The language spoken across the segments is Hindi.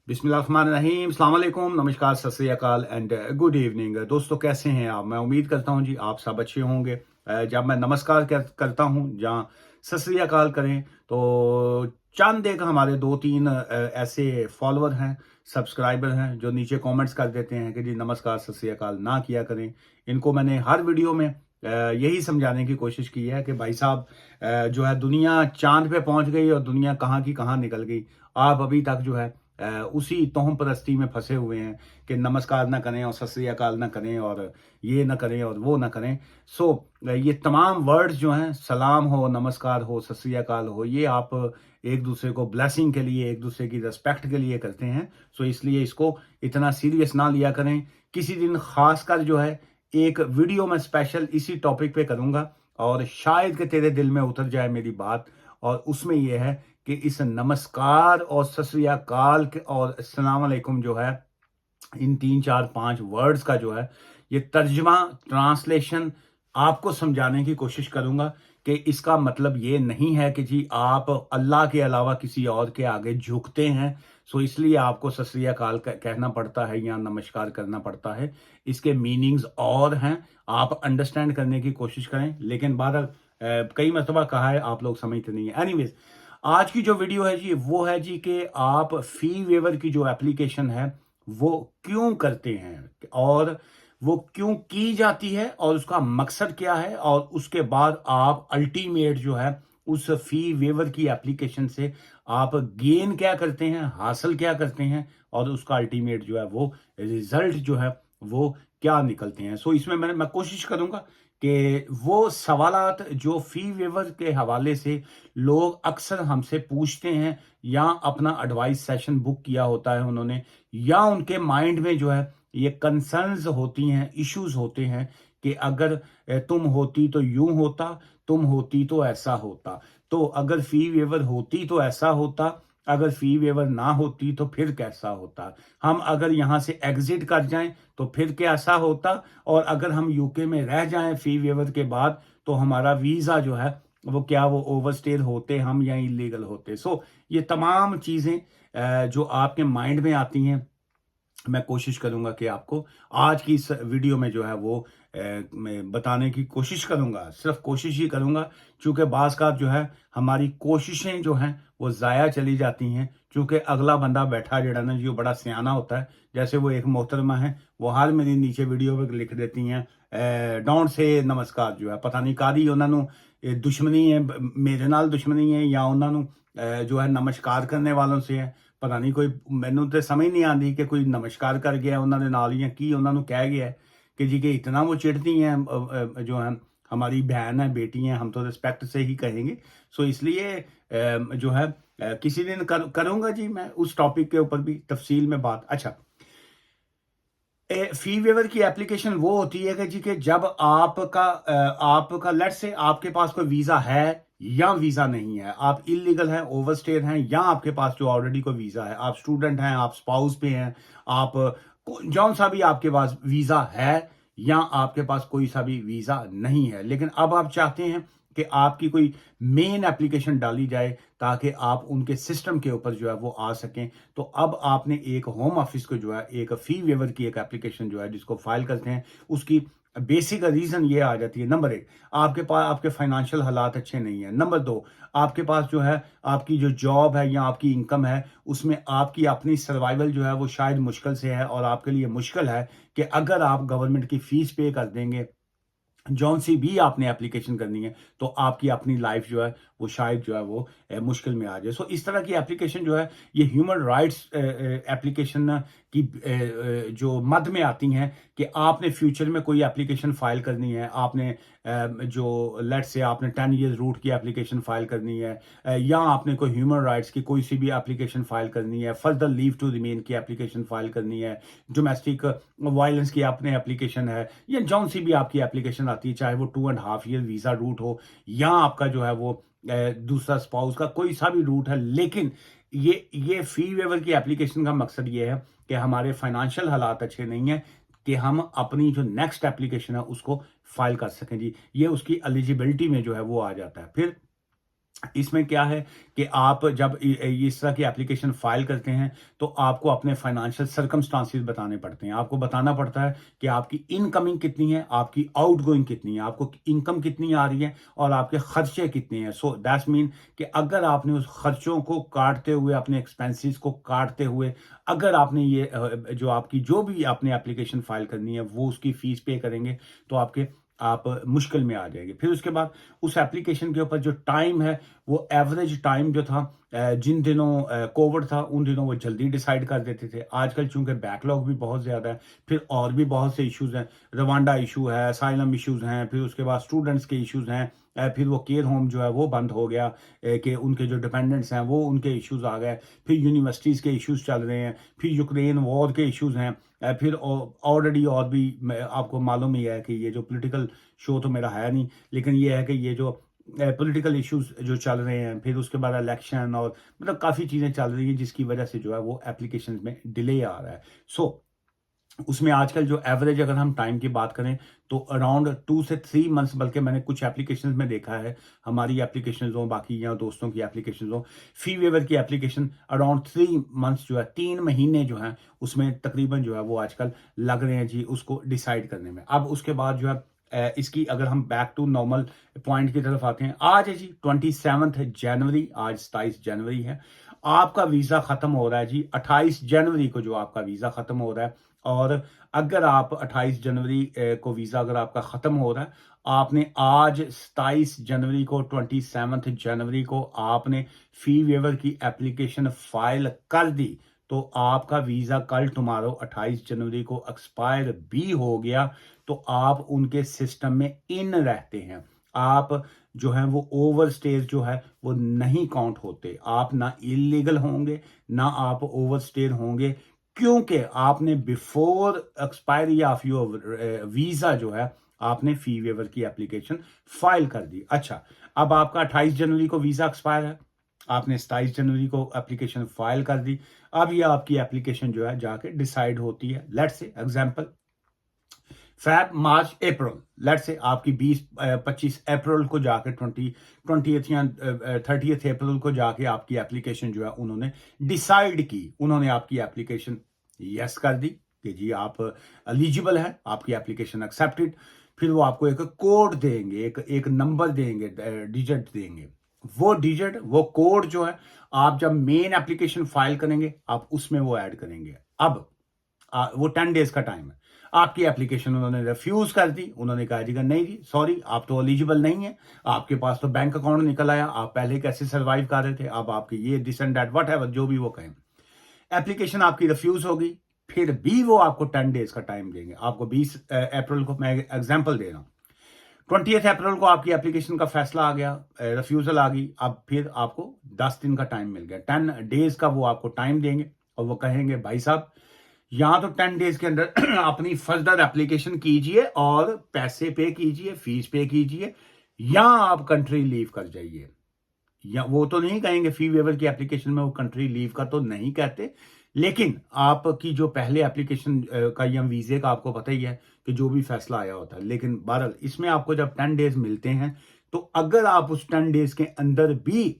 बिस्मिल्लाहिर्रहमानिर्रहीम, अस्सलाम वालेकुम, नमस्कार, सत श्री अकाल एंड गुड इवनिंग। दोस्तों कैसे हैं आप? मैं उम्मीद करता हूं जी आप सब अच्छे होंगे। जब मैं नमस्कार करता हूं जहाँ सत श्री अकाल करें तो चंद एक हमारे दो तीन ऐसे फॉलोअर हैं, सब्सक्राइबर हैं जो नीचे कमेंट्स कर देते हैं कि जी नमस्कार सत श्री अकाल ना किया करें। इनको मैंने हर वीडियो में यही समझाने की कोशिश की है कि भाई साहब, जो है दुनिया चांद पे पहुंच गई और दुनिया कहाँ की कहाँ निकल गई। आप अभी तक जो है उसी तोहम परस्ती में फंसे हुए हैं कि नमस्कार ना करें और सत श्री अकाल ना करें और ये ना करें और वो ना करें। सो ये तमाम वर्ड्स जो हैं, सलाम हो, नमस्कार हो, सत श्री अकाल हो, ये आप एक दूसरे को ब्लेसिंग के लिए, एक दूसरे की रिस्पेक्ट के लिए करते हैं। सो इसलिए इसको इतना सीरियस ना लिया करें। किसी दिन खासकर जो है एक वीडियो में स्पेशल इसी टॉपिक पे करूंगा और शायद कि तेरे दिल में उतर जाए मेरी बात। और उसमें यह है कि इस नमस्कार और सत श्री अकाल के और अस्सलाम वालेकुम जो है, इन तीन चार पांच वर्ड्स का जो है ये तर्जमा, ट्रांसलेशन आपको समझाने की कोशिश करूंगा कि इसका मतलब ये नहीं है कि जी आप अल्लाह के अलावा किसी और के आगे झुकते हैं। सो इसलिए आपको सत श्री अकाल कहना पड़ता है या नमस्कार करना पड़ता है। इसके मीनिंग्स और हैं, आप अंडरस्टैंड करने की कोशिश करें। लेकिन बहरहाल कई मरतबा कहा है, आप लोग समझते नहीं है। एनीवेज, आज की जो वीडियो है जी वो है जी कि आप फी वेवर की जो एप्लीकेशन है वो क्यों करते हैं और वो क्यों की जाती है और उसका मकसद क्या है, और उसके बाद आप अल्टीमेट जो है उस फी वेवर की एप्लीकेशन से आप गेन क्या करते हैं, हासिल क्या करते हैं, और उसका अल्टीमेट जो है वो रिजल्ट जो है वो क्या निकलते हैं। सो इसमें मैं कोशिश करूंगा कि वो सवालात जो फी वेवर के हवाले से लोग अक्सर हमसे पूछते हैं या अपना एडवाइस सेशन बुक किया होता है उन्होंने, या उनके माइंड में जो है ये कंसर्न्स होती हैं, इश्यूज होते हैं कि अगर तुम होती तो यूं होता, तुम होती तो ऐसा होता, तो अगर फी वेवर होती तो ऐसा होता, अगर फी वेवर ना होती तो फिर कैसा होता, हम अगर यहाँ से एग्जिट कर जाएं तो फिर कैसा होता, और अगर हम यूके में रह जाएं फी वेवर के बाद तो हमारा वीजा जो है वो क्या वो ओवरस्टेड होते हम या इलीगल होते। सो ये तमाम चीजें जो आपके माइंड में आती हैं, मैं कोशिश करूंगा कि आपको आज की इस वीडियो में जो है वो मैं बताने की कोशिश करूंगा। सिर्फ कोशिश ही करूंगा, क्योंकि बाज़ का जो है हमारी कोशिशें जो हैं वो ज़ाया चली जाती हैं, क्योंकि अगला बंदा बैठा जड़ा ना जी वो बड़ा सियाना होता है। जैसे वो एक मोहतरमा है, वो हर मेरी नीचे वीडियो पे लिख देती हैं डोंट से नमस्कार, जो है पता नहीं कारी उन्होंने दुश्मनी है, मेरे नाल दुश्मनी है या उन्होंने जो है नमस्कार करने वालों से है। ਪਤਾ ਨਹੀਂ ਕੋਈ, ਮੈਨੂੰ ਤੇ ਸਮਝ नहीं आती कि कोई नमस्कार कर गया उन्होंने नाल या की उन्होंने कह गया है कि जी कि इतना वो चिढ़ती हैं। जो है हमारी बहन है, बेटी हैं, हम तो रिस्पेक्ट से ही कहेंगे। सो इसलिए जो है किसी दिन करूंगा जी मैं उस टॉपिक के ऊपर भी तफसील में बात। अच्छा, फी वेवर की एप्लीकेशन वो होती है कि जी कि जब आपका लेट से आपके पास कोई वीजा है या वीजा नहीं है, आप इलीगल हैं, ओवरस्टेड हैं, या आपके पास जो ऑलरेडी कोई वीजा है, आप स्टूडेंट हैं, आप स्पाउस पे हैं, आप जौन सा भी आपके पास वीजा है या आपके पास कोई सा भी वीजा नहीं है, लेकिन अब आप चाहते हैं कि आपकी कोई मेन एप्लीकेशन डाली जाए ताकि आप उनके सिस्टम के ऊपर जो है वो आ सकें। तो अब आपने एक होम ऑफिस को जो है एक फी वेवर की एक एप्लीकेशन जो है जिसको फाइल करते हैं, उसकी बेसिक रीजन ये आ जाती है। नंबर एक, आपके पास आपके फाइनेंशियल हालात अच्छे नहीं है। नंबर दो, आपके पास जो है आपकी जो जॉब है या आपकी इनकम है उसमें आपकी अपनी सर्वाइवल जो है वो शायद मुश्किल से है, और आपके लिए मुश्किल है कि अगर आप गवर्नमेंट की फीस पे कर देंगे जौन सी भी आपने एप्लीकेशन करनी है तो आपकी अपनी लाइफ जो है वो शायद जो है वो मुश्किल में आ जाए। सो इस तरह की एप्लीकेशन जो है ये ह्यूमन राइट्स एप्लीकेशन की जो मद में आती हैं कि आपने फ्यूचर में कोई एप्लीकेशन फाइल करनी है, आपने जो लेट से आपने 10 ईयर्स रूट की एप्लीकेशन फाइल करनी है, या आपने कोई ह्यूमन राइट्स की कोई सी भी एप्लीकेशन फाइल करनी है, फर्दर लीव टू रिमेन की एप्लीकेशन फाइल करनी है, डोमेस्टिक वायलेंस की आपने एप्लीकेशन है, या जौन सी भी आपकी एप्लीकेशन आती है, चाहे वो 2.5 ईयर वीजा रूट हो या आपका जो है वो दूसरा स्पाउस का कोई सा भी रूट है। लेकिन ये फी वेवर की एप्लीकेशन का मकसद ये है कि हमारे फाइनेंशियल हालात अच्छे नहीं है कि हम अपनी जो नेक्स्ट एप्लीकेशन है उसको फाइल कर सकें जी, ये उसकी एलिजिबिलिटी में जो है वो आ जाता है। फिर इसमें क्या है कि आप जब इस तरह की एप्लीकेशन फाइल करते हैं तो आपको अपने फाइनेंशियल सर्कमस्टांसिस बताने पड़ते हैं। आपको बताना पड़ता है कि आपकी इनकमिंग कितनी है, आपकी आउटगोइंग कितनी है, आपको इनकम कितनी आ रही है और आपके खर्चे कितने हैं। सो दैट्स मीन कि अगर आपने उस खर्चों को काटते हुए, अपने एक्सपेंसेस को काटते हुए, अगर आपने ये जो आपकी जो भी आपने एप्लीकेशन फाइल करनी है वो उसकी फीस पे करेंगे तो आप मुश्किल में आ जाएंगे। फिर उसके बाद उस एप्लीकेशन के ऊपर जो टाइम है, वो एवरेज टाइम जो था, जिन दिनों कोविड था उन दिनों वो जल्दी डिसाइड कर देते थे। आजकल चूंकि बैकलॉग भी बहुत ज़्यादा है, फिर और भी बहुत से इश्यूज हैं, रवांडा इशू है, असाइलम इश्यूज हैं, फिर उसके बाद स्टूडेंट्स के इश्यूज हैं, फिर वो केयर होम जो है वो बंद हो गया, कि उनके जो डिपेंडेंट्स हैं वो उनके इश्यूज आ गए, फिर यूनिवर्सिटीज़ के इश्यूज चल रहे हैं, फिर यूक्रेन वॉर के इश्यूज हैं, फिर ऑलरेडी और भी आपको मालूम ही है कि ये जो पॉलिटिकल शो तो मेरा है नहीं, लेकिन ये है कि ये जो पॉलिटिकल इश्यूज जो चल रहे हैं, फिर उसके बाद इलेक्शन और मतलब काफ़ी चीज़ें चल रही हैं जिसकी वजह से जो है वो एप्लीकेशन में डिले आ रहा है। सो उसमें आजकल जो एवरेज अगर हम टाइम की बात करें तो अराउंड 2 से 3 मंथ्स, बल्कि मैंने कुछ एप्लीकेशन में देखा है, हमारी एप्लीकेशन हो बाकी या दोस्तों की एप्लीकेशन हो, फी वेवर की एप्लीकेशन अराउंड 3 मंथ्स जो है, 3 महीने जो है उसमें तकरीबन जो है वो आजकल लग रहे हैं जी उसको डिसाइड करने में। अब उसके बाद जो है इसकी अगर हम बैक टू नॉर्मल पॉइंट की तरफ आते हैं, आज है जी 27 जनवरी, आज 27 जनवरी है। आपका वीज़ा ख़त्म हो रहा है जी 28 जनवरी को, जो आपका वीज़ा ख़त्म हो रहा है। और अगर आप 28 जनवरी को वीज़ा अगर आपका ख़त्म हो रहा है, आपने आज 27 जनवरी को, 27 जनवरी को आपने फ़ी वेवर की एप्लीकेशन फाइल कर दी, तो आपका वीज़ा कल टुमारो 28 जनवरी को एक्सपायर भी हो गया, तो आप उनके सिस्टम में इन रहते हैं। आप जो है वो ओवर स्टेज जो है वो नहीं काउंट होते। आप ना इलीगल होंगे, ना आप ओवर स्टेज होंगे, क्योंकि आपने before expiry of your visa जो है आपने फी वेवर की एप्लीकेशन फाइल कर दी। अच्छा, अब आपका 28 जनवरी को वीजा एक्सपायर है, आपने 27 जनवरी को एप्लीकेशन फाइल कर दी। अब ये आपकी एप्लीकेशन जो है जाके डिसाइड होती है। Let's say example, Feb March April, let's say आपकी 25 अप्रैल को जाके 20 या 30 अप्रैल को जाके आपकी एप्लीकेशन जो है उन्होंने डिसाइड की, उन्होंने आपकी एप्लीकेशन यस कर दी कि जी आप एलिजिबल हैं, आपकी एप्लीकेशन एक्सेप्टेड। फिर वो आपको एक कोड देंगे, एक नंबर देंगे, डिजिट देंगे। वो डिजिट, वो कोड जो है आप जब मेन एप्लीकेशन फाइल करेंगे आप उसमें वो ऐड करेंगे। अब वो 10 डेज का टाइम है। आपकी एप्लीकेशन उन्होंने रिफ्यूज कर दी, उन्होंने कहा जी नहीं जी सॉरी, आप तो एलिजिबल नहीं है, आपके पास तो बैंक अकाउंट निकल आया, आप पहले कैसे सर्वाइव कर रहे थे, अब आपके ये this and that what ever जो भी वो कहें, एप्लीकेशन आपकी रिफ्यूज होगी। फिर भी वो आपको 10 डेज का टाइम देंगे। आपको 20 अप्रैल को, मैं एग्जाम्पल दे रहा हूँ, 20 अप्रैल को आपकी एप्लीकेशन का फैसला आ गया, रिफ्यूजल आ गई। अब फिर आपको 10 दिन का टाइम मिल गया, 10 डेज का वो आपको टाइम देंगे और वो कहेंगे भाई साहब यहाँ तो 10 डेज के अंदर अपनी फर्दर एप्लीकेशन कीजिए और पैसे पे कीजिए, फीस पे कीजिए, या आप कंट्री लीव कर जाइए। या वो तो नहीं कहेंगे, फी वेवर की एप्लीकेशन में वो कंट्री लीव का तो नहीं कहते, लेकिन आपकी जो पहले एप्लीकेशन का या वीजे का आपको पता ही है कि जो भी फैसला आया होता है। लेकिन बहरहाल इसमें आपको जब 10 डेज मिलते हैं, तो अगर आप उस 10 डेज के अंदर भी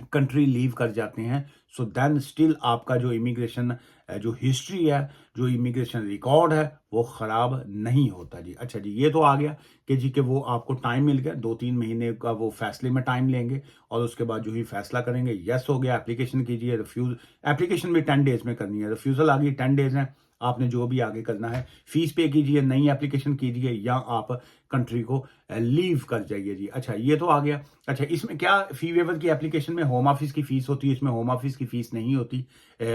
कंट्री लीव कर जाते हैं, सो देन स्टिल आपका जो इमिग्रेशन जो हिस्ट्री है, जो इमिग्रेशन रिकॉर्ड है, वो खराब नहीं होता जी। अच्छा जी, ये तो आ गया कि जी कि वो आपको टाइम मिल गया, 2-3 महीने का वो फैसले में टाइम लेंगे और उसके बाद जो ही फैसला करेंगे, यस हो गया एप्लीकेशन कीजिए, रिफ्यूज एप्लीकेशन भी 10 डेज में करनी है, रिफ्यूजल आ गई 10 डेज है, आपने जो भी आगे करना है, फीस पे कीजिए, नई एप्लीकेशन कीजिए, या आप कंट्री को लीव कर जाइए जी। अच्छा, ये तो आ गया। अच्छा, इसमें क्या फी वेवर की एप्लीकेशन में होम ऑफिस की फीस होती है, इसमें होम ऑफिस की फीस नहीं होती।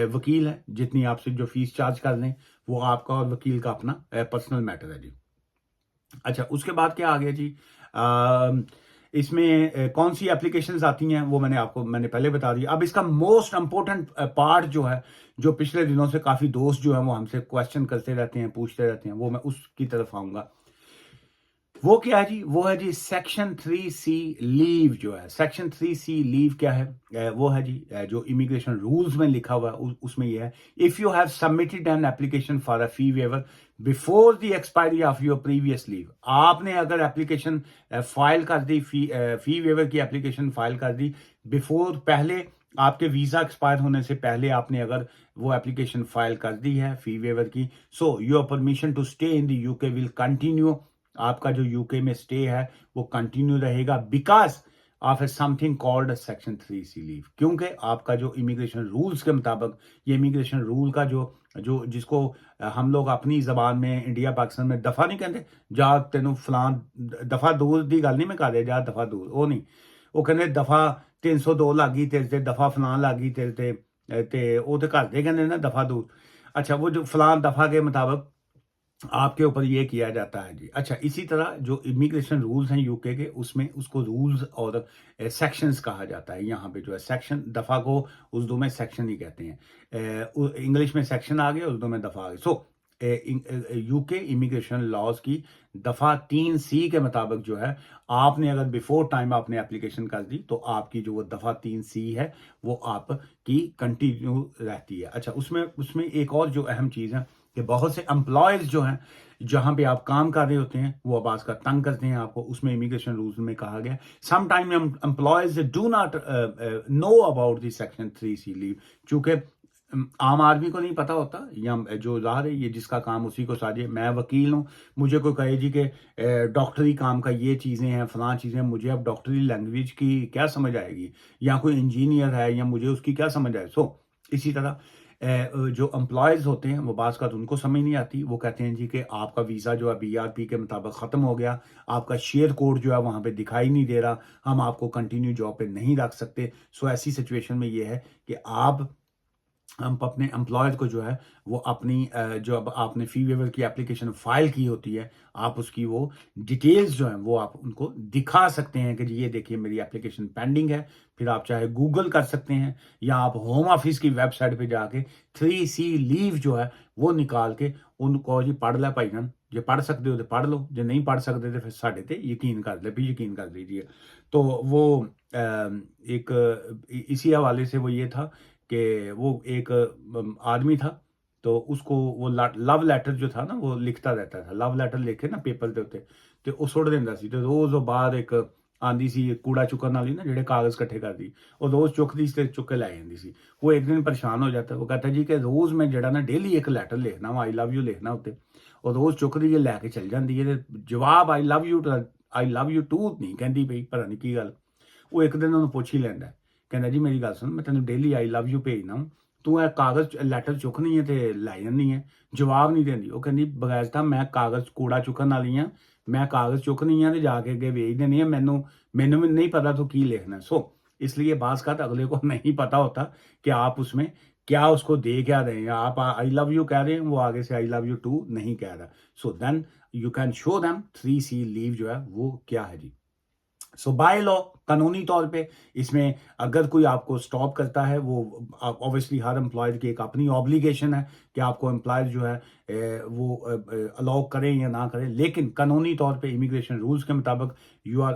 वकील है, जितनी आपसे जो फीस चार्ज कर लें वो आपका और वकील का अपना पर्सनल मैटर है जी। अच्छा, उसके बाद क्या आ गया जी, इसमें कौन सी एप्लीकेशंस आती हैं वो मैंने पहले बता दिया। अब इसका मोस्ट इंपॉर्टेंट पार्ट जो है, जो पिछले दिनों से काफ़ी दोस्त जो है वो हमसे क्वेश्चन करते रहते हैं, पूछते रहते हैं, वो मैं उसकी तरफ आऊँगा। वो क्या है जी, वो है जी सेक्शन 3C लीव जो है। सेक्शन 3C लीव क्या है? वो है जी जो इमिग्रेशन रूल्स में लिखा हुआ है उसमें ये है, if you have submitted an application for a fee waiver before the expiry of your previous leave. आपने अगर एप्लीकेशन फाइल कर दी, फी वेवर की एप्लीकेशन फाइल कर दी बिफोर, पहले आपके वीजा एक्सपायर होने से पहले आपने अगर वो एप्लीकेशन फाइल कर दी है फी वेवर की, so your permission to stay in the UK will continue. आपका जो यूके में स्टे है वो कंटिन्यू रहेगा because of a something called section 3C leave, क्योंकि आपका जो इमिग्रेशन रूल्स के मुताबिक, ये इमिग्रेशन रूल का जो जो जिसको हम लोग अपनी जबान में इंडिया पाकिस्तान में दफा नहीं कहते, जा तेन फलान दफा दूर की गल नहीं मैं कर रहा, जा दफा दूर वो नहीं, वो कहते दफा 302 लग गई तेरे ते, दफा फलान लग गई तेरे ते वो तो घर दे कहते ना दफा दूर। अच्छा, वो जो फलान दफा के मुताबिक आपके ऊपर ये किया जाता है जी। अच्छा, इसी तरह जो इमिग्रेशन रूल्स हैं यूके के, उसमें उसको रूल्स और सेक्शंस कहा जाता है। यहाँ पे जो है सेक्शन, दफा को उर्दू में सेक्शन ही कहते हैं, इंग्लिश में सेक्शन आ गया, उर्दू में दफा आ गया। सो यूके इमिग्रेशन लॉज की दफा 3C के मुताबिक जो है, आपने अगर बिफोर टाइम आपने एप्लीकेशन कर दी तो आपकी जो वो दफा 3C है वो आपकी कंटिन्यू रहती है। अच्छा, उसमें उसमें एक और जो अहम चीज़ है कि बहुत से एम्प्लॉयज जो हैं, जहां पे आप काम कर रहे होते हैं, वो आवाज का तंग करते हैं आपको। उसमें इमिग्रेशन रूल्स में कहा गया, some time employers do not know about the section 3C leave, चूंकि आम आदमी को नहीं पता होता, या जो ज़ाहिर है ये जिसका काम उसी को साझे। मैं वकील हूँ, मुझे कोई कहे जी कि डॉक्टरी काम का ये चीज़ें हैं, फलां चीज़ें, मुझे अब डॉक्टरी लैंग्वेज की क्या समझ आएगी, या कोई इंजीनियर है या मुझे उसकी क्या समझ आए। सो इसी तरह जो एम्प्लॉयज़ होते हैं वो बाज़ का तो उनको समझ नहीं आती, वो कहते हैं जी कि आपका वीज़ा जो है BRP के मुताबिक ख़त्म हो गया, आपका शेयर कोड जो है वहाँ पे दिखाई नहीं दे रहा, हम आपको कंटिन्यू जॉब पे नहीं रख सकते। सो ऐसी सिचुएशन में ये है कि आप हम अपने एम्प्लॉयर को जो है वो अपनी जो अब आपने फी वेवर की एप्लीकेशन फाइल की होती है, आप उसकी वो डिटेल्स जो हैं वो आप उनको दिखा सकते हैं कि जी ये देखिए मेरी एप्लीकेशन पेंडिंग है। फिर आप चाहे गूगल कर सकते हैं या आप होम ऑफिस की वेबसाइट पे जाके 3C लीव जो है वो निकाल के उनको जी पढ़ ला भाई जान, जे पढ़ सकते हो तो पढ़ लो, जे नहीं पढ़ सकते तो फिर साढ़े ते यकीन कर ले, भी यकीन कर लीजिए। तो वो एक इसी हवाले से वो ये था कि वो एक आदमी था, तो उसको वो लव लेटर जो था ना वो लिखता रहता था, लव लेटर लिखे ना पेपर के उत्ते, ਤੇ ਉਹ ਸੁੱਟ ਦਿੰਦਾ ਸੀ। ਤੇ ਰੋਜ਼ ਉਹ ਬਾਹਰ ਇੱਕ ਆਂਦੀ ਸੀ ਕੂੜਾ ਚੁੱਕਣ ਵਾਲੀ ਨਾ, ਜਿਹੜੇ ਕਾਗਜ਼ ਇਕੱਠੇ ਕਰਦੀ, ਉਹ रोज चुकती ਸੀ ਤੇ ਚੁੱਕ ਕੇ ਲੈ ਜਾਂਦੀ ਸੀ। वो एक दिन परेशान हो जाता है, वो कहता जी कि रोज मैं जड़ा ना डेली एक लैटर लिखना वा, आई लव यू लिखना उत्ते, और रोज चुकदी है लैके चल जाती है, जवाब आई लव यू टू नहीं कहती पई, पता नहीं की गल। ਉਹ ਇੱਕ ਦਿਨ ਉਹਨੂੰ ਪੁੱਛ ਹੀ ਲੈਂਦਾ, ਕਹਿੰਦਾ ਜੀ ਮੇਰੀ ਗੱਲ ਸੁਣ, ਮੈਂ ਤੈਨੂੰ ਡੇਲੀ ਆਈ ਲਵ ਯੂ ਭੇਜਦਾ ਹੂੰ, ਤੂੰ ਇਹ ਕਾਗਜ਼ ਲੈਟਰ ਚੁੱਕਣੀ ਹੈ ਤੇ ਲੈ ਜਾਂਦੀ ਹੈ, ਜਵਾਬ ਨਹੀਂ ਦਿੰਦੀ। ਉਹ ਕਹਿੰਦੀ ਬਗੈਰ ਤਾਂ ਮੈਂ ਕਾਗਜ਼ ਕੂੜਾ ਚੁੱਕਣ ਵਾਲੀ ਆ, मैं कागज चुकनी है तो जाके अगे भेज देनी है, मैनू मैनू भी नहीं पता तो की लिखना। सो इसलिए बास का अगले को नहीं पता होता कि आप उसमें क्या उसको दे क्या रहे हैं। आप आई लव यू कह रहे हैं, वो आगे से आई लव यू टू नहीं कह रहा। So then you can show them 3C leave जो है वो क्या है जी। सो बाय लॉ, कानूनी तौर पे इसमें अगर कोई आपको स्टॉप करता है, वो ऑब्वियसली हर एम्प्लॉयर की एक अपनी ऑब्लिगेशन है कि आपको एम्प्लॉयर जो है वो अलाउ करें या ना करें, लेकिन कानूनी तौर पे इमिग्रेशन रूल्स के मुताबिक you are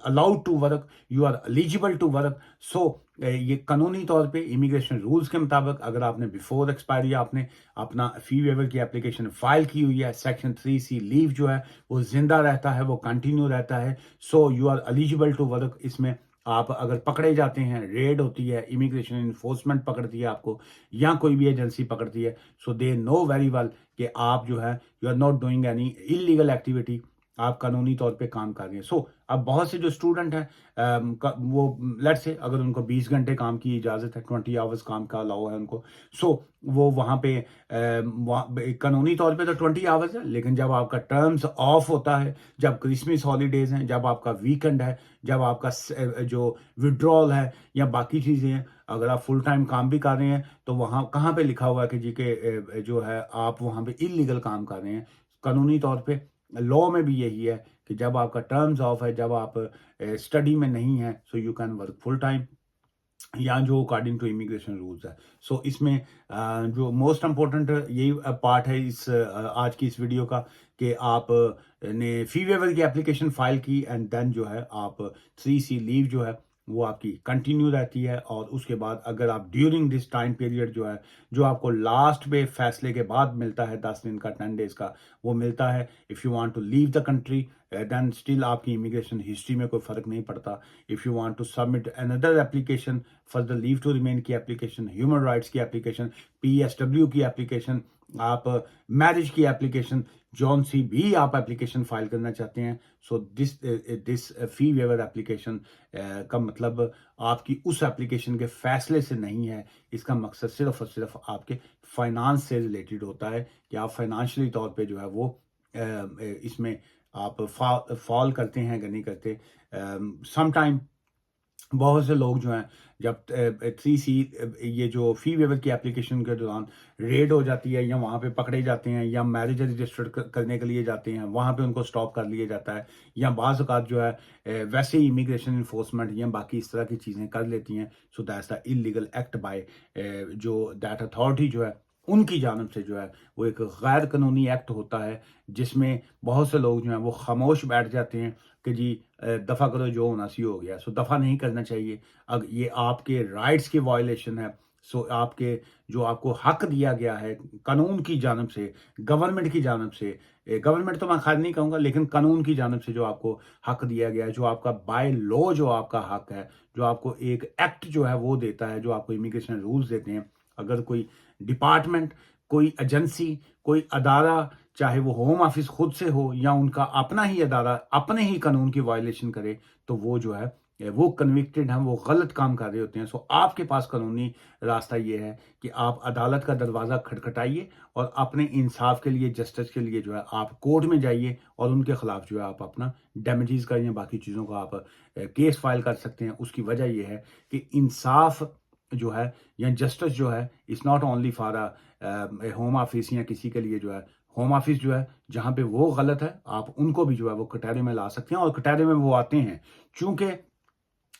allowed to work, you are eligible to work. So ये कानूनी तौर पे इमिग्रेशन रूल्स के मुताबिक अगर आपने बिफोर एक्सपायरी आपने अपना फी वेवर की एप्लीकेशन फाइल की हुई है, सेक्शन 3C लीव जो है वो जिंदा रहता है, वो कंटिन्यू रहता है। So you are eligible to work. इसमें आप अगर पकड़े जाते हैं, रेड होती है, इमिग्रेशन इन्फोर्समेंट पकड़ती है आपको, या कोई भी एजेंसी पकड़ती है, so they know very well कि आप जो है you are not doing any illegal activity, आप कानूनी तौर पे काम कर रहे हैं। सो अब बहुत से जो स्टूडेंट हैं वो लेट से अगर उनको 20 घंटे काम की इजाज़त है, 20 आवर्स काम का अलाउ है उनको, सो वो वहाँ पे कानूनी तौर पे तो 20 आवर्स है, लेकिन जब आपका टर्म्स ऑफ होता है, जब क्रिसमस हॉलीडेज़ हैं, जब आपका वीकेंड है, जब आपका जो विड्रॉल है या बाकी चीज़ें हैं, अगर आप फुल टाइम काम भी कर रहे हैं तो वहाँ कहाँ पे लिखा हुआ है कि जी के जो है आप वहाँ पे इलीगल काम कर रहे हैं। कानूनी तौर पे लॉ में भी यही है कि जब आपका टर्म्स ऑफ है, जब आप स्टडी में नहीं है, so you can work full time. या जो अकॉर्डिंग टू इमिग्रेशन रूल्स है। सो इसमें जो मोस्ट इम्पोर्टेंट यही पार्ट है इस आज की इस वीडियो का, कि आप ने फी वेवर की एप्लीकेशन फाइल की एंड देन जो है आप 3C लीव जो है वो आपकी कंटिन्यू रहती है। और उसके बाद अगर आप ड्यूरिंग दिस टाइम पीरियड जो है, जो आपको लास्ट पे फैसले के बाद मिलता है 10 दिन का, 10 डेज का वो मिलता है, if you want to leave the country then still आपकी इमिग्रेशन हिस्ट्री में कोई फ़र्क नहीं पड़ता। If you want to submit another application for the leave to remain की एप्लीकेशन, ह्यूमन राइट्स की एप्लीकेशन, PSW की एप्लीकेशन, आप मैरिज की एप्लीकेशन, जौन सी भी आप एप्लीकेशन फाइल करना चाहते हैं, so this fee waiver application का मतलब आपकी उस एप्लीकेशन के फैसले से नहीं है। इसका मकसद सिर्फ और सिर्फ आपके फाइनेंस से रिलेटेड होता है कि आप फाइनेंशियली तौर पे जो है वो इसमें आप फॉल करते हैं कि नहीं करते। सम टाइम बहुत से लोग जो हैं, जब 3C ये जो फी वेवर की एप्लीकेशन के दौरान रेड हो जाती है या वहाँ पे पकड़े जाते हैं या मैरिज रजिस्टर्ड करने के लिए जाते हैं, वहाँ पे उनको स्टॉप कर लिया जाता है, या बाज़ औक़ात जो है वैसे ही इमिग्रेशन इन्फोर्समेंट या बाकी इस तरह की चीज़ें कर लेती हैं। So that's the illegal act by जो दैट अथॉरिटी जो है उनकी जानब से जो है वो एक गैर कानूनी एक्ट होता है, जिसमें बहुत से लोग जो हैं वो खामोश बैठ जाते हैं कि जी दफ़ा करो, जो होना सी हो गया। सो दफ़ा नहीं करना चाहिए। अब ये आपके राइट्स की वायलेशन है। सो आपके जो आपको हक दिया गया है कानून की जानब से, गवर्नमेंट की जानब से, गवर्नमेंट तो मैं खैर नहीं कहूँगा, लेकिन कानून की जानब से जो आपको हक दिया गया है, जो आपका बाय लॉ जो आपका हक है, जो आपको एक एक्ट जो है वो देता है, जो आपको इमिग्रेशन रूल्स देते हैं। अगर कोई डिपार्टमेंट, कोई एजेंसी, कोई अदारा, चाहे वो होम ऑफिस खुद से हो या उनका अपना ही अदारा अपने ही कानून की वायलेशन करे, तो वो जो है वो कन्विक्टेड हैं, वो गलत काम कर रहे होते हैं। सो आपके पास कानूनी रास्ता ये है कि आप अदालत का दरवाज़ा खटखटाइए और अपने इंसाफ के लिए, जस्टिस के लिए जो है आप कोर्ट में जाइए और उनके खिलाफ जो है आप अपना डैमेजेस का या बाकी चीज़ों का आप केस फाइल कर सकते हैं। उसकी वजह यह है कि इंसाफ जो है या जस्टिस जो है it's not only for home office या किसी के लिए जो है। होम ऑफिस जो है जहाँ पे वो गलत है, आप उनको भी जो है वो कटहरे में ला सकते हैं, और कटहरे में वो आते हैं चूंकि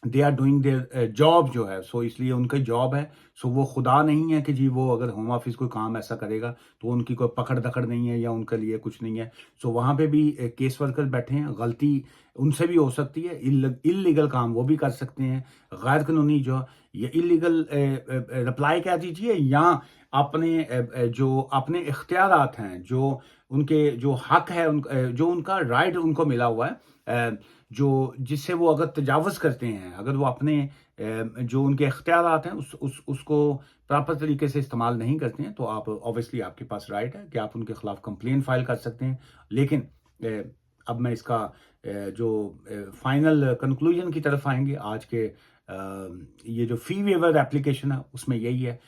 they are doing their job जो है। सो इसलिए उनका जॉब है। सो वो खुदा नहीं है कि जी वो अगर होम ऑफिस कोई काम ऐसा करेगा तो उनकी कोई पकड़ दकड़ नहीं है या उनके लिए कुछ नहीं है। सो वहाँ पे भी केस वर्कर बैठे हैं, गलती उनसे भी हो सकती है, इलीगल काम वो भी कर सकते हैं। गैर कानूनी जो ये इलीगल रिप्लाई कह दीजिए, या अपने जो अपने इख्तियारात हैं, जो उनके जो हक है, जो उनका राइट उनको मिला हुआ है, जो जिससे वो अगर तजावज़ करते हैं, अगर वो अपने जो उनके इख्तियारात हैं उसको प्रॉपर तरीके से इस्तेमाल नहीं करते हैं, तो आप ऑब्वियसली आपके पास राइट है कि आप उनके खिलाफ कंप्लेन फाइल कर सकते हैं। लेकिन अब मैं इसका जो फाइनल कंक्लूजन की तरफ आएँगे आज के ये जो फी वेवर एप्लीकेशन है उसमें यही है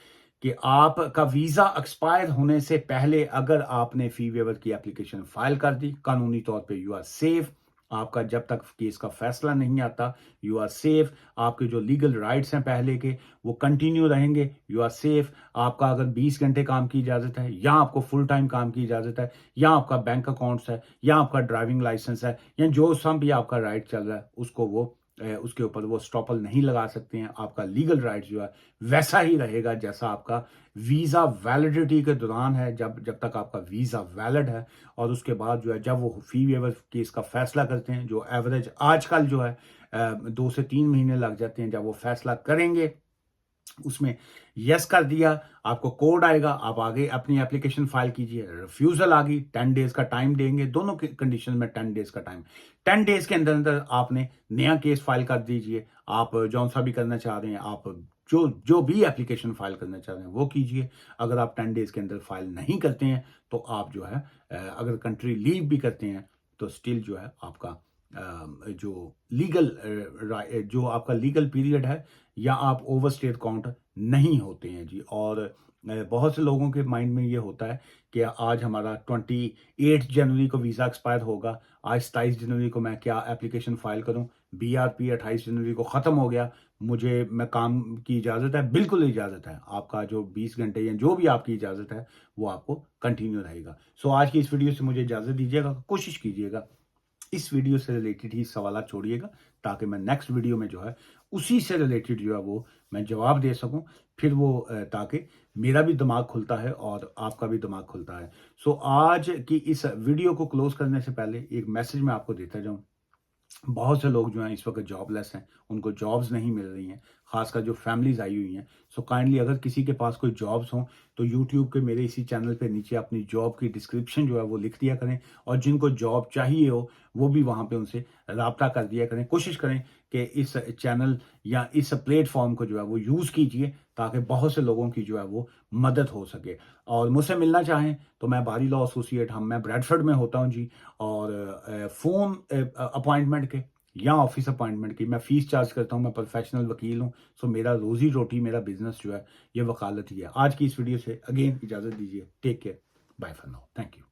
कि आपका वीज़ा एक्सपायर होने से पहले अगर आपने फी वेवर की एप्लीकेशन फाइल कर दी, कानूनी तौर पे यू आर सेफ। आपका जब तक केस का फैसला नहीं आता, यू आर सेफ। आपके जो लीगल राइट्स हैं पहले के वो कंटिन्यू रहेंगे, यू आर सेफ। आपका अगर 20 घंटे काम की इजाज़त है, या आपको फुल टाइम काम की इजाज़त है, या आपका बैंक अकाउंट्स है, या आपका ड्राइविंग लाइसेंस है, या जो सम भी आपका राइट चल रहा है उसको वो उसके ऊपर वो स्टॉपल नहीं लगा सकते हैं। आपका लीगल राइट जो है वैसा ही रहेगा जैसा आपका वीज़ा वैलिडिटी के दौरान है, जब जब तक आपका वीज़ा वैलिड है। और उसके बाद जो है जब वो फी वेवर केस का फैसला करते हैं, जो एवरेज आजकल जो है 2 से 3 महीने लग जाते हैं, जब वो फैसला करेंगे उसमें यस कर दिया, आपको कोड आएगा, आप आगे अपनी एप्लीकेशन फाइल कीजिए। रिफ्यूजल आ गई, 10 डेज का टाइम देंगे, दोनों की कंडीशन में 10 डेज का टाइम। 10 डेज के अंदर अंदर आपने नया केस फाइल कर दीजिए। आप जौन सा भी करना चाह रहे हैं, आप जो जो भी एप्लीकेशन फाइल करना चाह रहे हैं वो कीजिए। अगर आप 10 डेज के अंदर फाइल नहीं करते हैं तो आप जो है अगर कंट्री लीव भी करते हैं तो स्टिल जो है आपका जो लीगल जो आपका लीगल पीरियड है, या आप ओवरस्टेट काउंट नहीं होते हैं जी। और बहुत से लोगों के माइंड में ये होता है कि आज हमारा 28 जनवरी को वीज़ा एक्सपायर होगा, आज 27 जनवरी को मैं क्या एप्लीकेशन फाइल करूं, BRP 28 जनवरी को ख़त्म हो गया, मैं काम की इजाज़त है। बिल्कुल इजाज़त है, आपका जो 20 घंटे या जो भी आपकी इजाज़त है वो आपको कंटिन्यू रहेगा। सो आज की इस वीडियो से मुझे इजाज़त दीजिएगा। कोशिश कीजिएगा इस वीडियो से रिलेटेड ही सवाल छोड़िएगा, ताकि मैं नेक्स्ट वीडियो में जो है उसी से रिलेटेड जो है वो मैं जवाब दे सकूं, फिर वो ताकि मेरा भी दिमाग खुलता है और आपका भी दिमाग खुलता है। सो आज की इस वीडियो को क्लोज करने से पहले एक मैसेज मैं आपको देता जाऊं। बहुत से लोग जो हैं इस वक्त जॉबलेस हैं, उनको जॉब्स नहीं मिल रही हैं, खासकर जो फैमिलीज आई हुई हैं। सो काइंडली अगर किसी के पास कोई जॉब्स हों तो यूट्यूब के मेरे इसी चैनल पे नीचे अपनी जॉब की डिस्क्रिप्शन जो है वो लिख दिया करें, और जिनको जॉब चाहिए हो वो भी वहाँ पे उनसे रब्ता कर दिया करें। कोशिश करें कि इस चैनल या इस प्लेटफॉर्म को जो है वो यूज़ कीजिए, ताकि बहुत से लोगों की जो है वो मदद हो सके। और मुझसे मिलना चाहें तो मैं बारी लॉ एसोसिएट, मैं ब्रेडफर्ड में होता हूँ जी। और फ़ोन अपॉइंटमेंट के या ऑफिस अपॉइंटमेंट की मैं फ़ीस चार्ज करता हूँ। मैं प्रोफेशनल वकील हूँ। सो मेरा रोज़ी रोटी, मेरा बिजनेस जो है ये वकालत ही है। आज की इस वीडियो से अगेन इजाज़त दीजिए। Take care, bye for now, thank you.